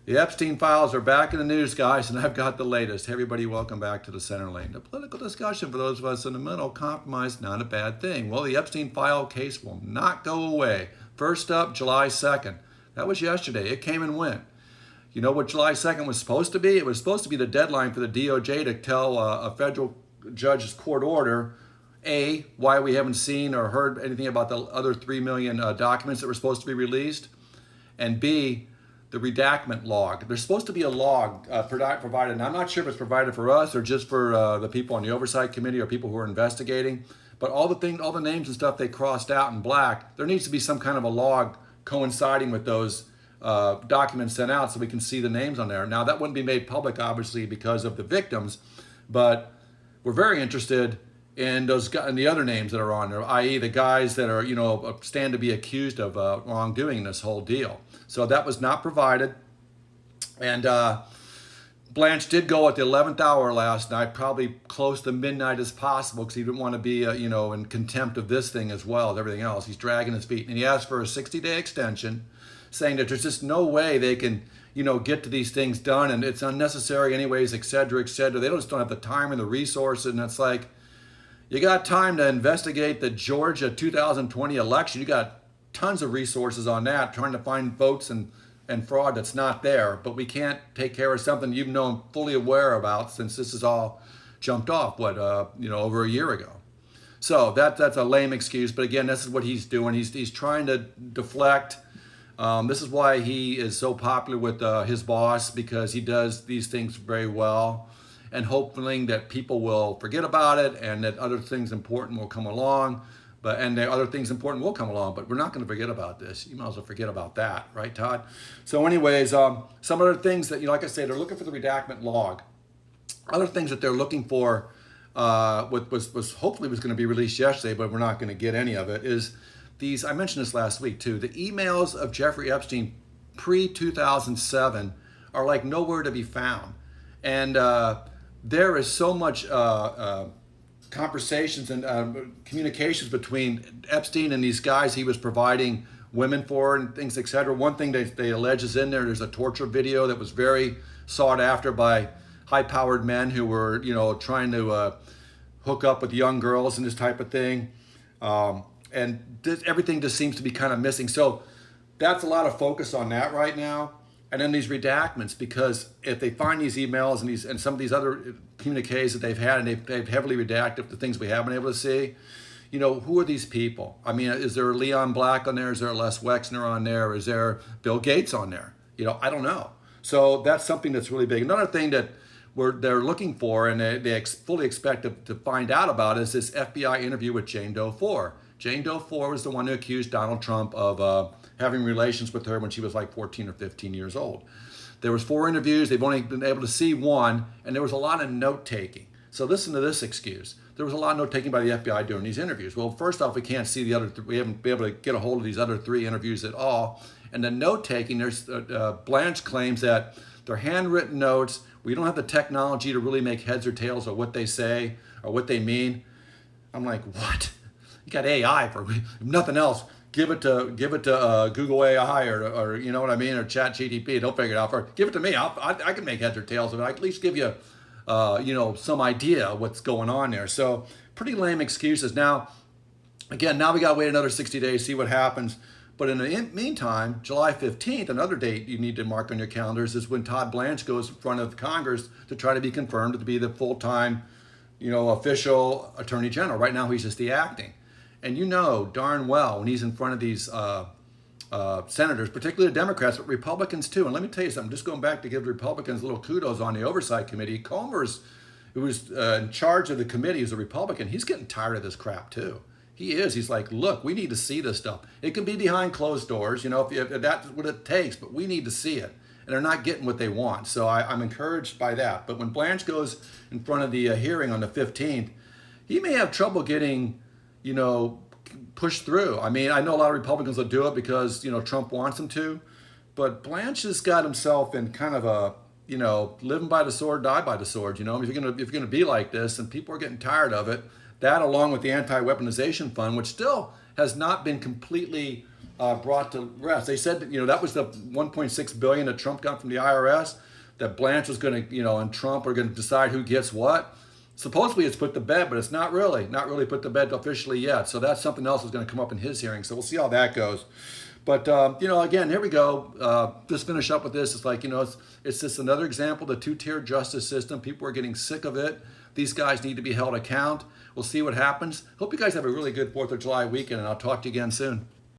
The Epstein files are back in the news, guys, and I've got the latest. Hey, everybody, welcome back to the Center Lane. The political discussion for those of us in the middle, compromise, not a bad thing. Well, the Epstein file case will not go away. First up, July 2nd. That was yesterday. It came and went. You know what July 2nd was supposed to be? It was supposed to be the deadline for the DOJ to tell a federal judge's court order, A, why we haven't seen or heard anything about the other 3 million documents that were supposed to be released, and B, the redactment log. There's supposed to be a log provided, and I'm not sure if it's provided for us or just for the people on the oversight committee or people who are investigating, but all the names and stuff they crossed out in black, there needs to be some kind of a log coinciding with those documents sent out so we can see the names on there. Now, that wouldn't be made public, obviously, because of the victims, but we're very interested in the other names that are on there, i.e. the guys that are, stand to be accused of wrongdoing in this whole deal. So that was not provided. And Blanche did go at the 11th hour last night, probably close to midnight as possible, because he didn't want to be, in contempt of this thing as well as everything else. He's dragging his feet. And he asked for a 60-day extension, saying that there's just no way they can, get to these things done, and it's unnecessary anyways, et cetera, et cetera. They just don't have the time and the resources, and it's like, you got time to investigate the Georgia 2020 election. You got tons of resources on that, trying to find votes and fraud that's not there. But we can't take care of something you've known fully aware about since this is all jumped off, over a year ago. So that's a lame excuse. But again, this is what he's doing. He's trying to deflect. This is why he is so popular with his boss, because he does these things very well, and hoping that people will forget about it and that other things important will come along. But other things important will come along, but we're not going to forget about this. You might as well forget about that, right, Todd? So anyways, some other things that, like I say, they're looking for the redactment log. Other things that they're looking for, was hopefully was going to be released yesterday, but we're not going to get any of it, is these, I mentioned this last week too, the emails of Jeffrey Epstein pre-2007 are like nowhere to be found. And there is so much conversations and communications between Epstein and these guys he was providing women for and things, etc. One thing they allege is in there's a torture video that was very sought after by high-powered men who were, trying to hook up with young girls and this type of thing. Everything just seems to be kind of missing. So that's a lot of focus on that right now. And then these redactments, because if they find these emails and some of these other communiques that they've had, and they've heavily redacted the things we haven't been able to see, who are these people? I mean, is there Leon Black on there? Is there Les Wexner on there? Is there Bill Gates on there? I don't know. So that's something that's really big. Another thing that they're looking for, and they fully expect to find out about, is this FBI interview with Jane Doe 4. Jane Doe 4 was the one who accused Donald Trump of having relations with her when she was like 14 or 15 years old. There was 4 interviews. They've only been able to see one, and there was a lot of note-taking. So listen to this excuse. There was a lot of note-taking by the FBI during these interviews. Well, first off, we can't see the other we haven't been able to get a hold of these other 3 interviews at all. And the note-taking, there's Blanche claims that they're handwritten notes. We don't have the technology to really make heads or tails of what they say or what they mean. I'm like, what? You got AI for nothing else. Give it to Google AI or you know what I mean, or Chat GTP. Don't figure it out. Give it to me. I can make heads or tails of it. I can at least give you, some idea of what's going on there. So pretty lame excuses. Now, again, now we got to wait another 60 days, see what happens. But in the meantime, July 15th, another date you need to mark on your calendars, is when Todd Blanche goes in front of Congress to try to be confirmed to be the full-time, official Attorney General. Right now, he's just the acting. And darn well when he's in front of these senators, particularly the Democrats, but Republicans too. And let me tell you something, just going back to give the Republicans a little kudos on the Oversight Committee. Comer's, who was in charge of the committee, is a Republican. He's getting tired of this crap too. He is. He's like, look, we need to see this stuff. It can be behind closed doors, if that's what it takes, but we need to see it. And they're not getting what they want. So I'm encouraged by that. But when Blanche goes in front of the hearing on the 15th, he may have trouble getting push through. I mean, I know a lot of Republicans will do it because, Trump wants them to, but Blanche has got himself in kind of a, living by the sword, die by the sword. If you're gonna be like this, and people are getting tired of it, that along with the anti-weaponization fund, which still has not been completely brought to rest. They said that, that was the 1.6 billion that Trump got from the IRS, that Blanche was going to, and Trump are going to decide who gets what. Supposedly it's put to bed, but it's not really put to bed officially yet. So that's something else that's going to come up in his hearing. So we'll see how that goes. But, again, here we go. Just finish up with this. It's like, it's just another example of the two-tier justice system. People are getting sick of it. These guys need to be held account. We'll see what happens. Hope you guys have a really good 4th of July weekend, and I'll talk to you again soon.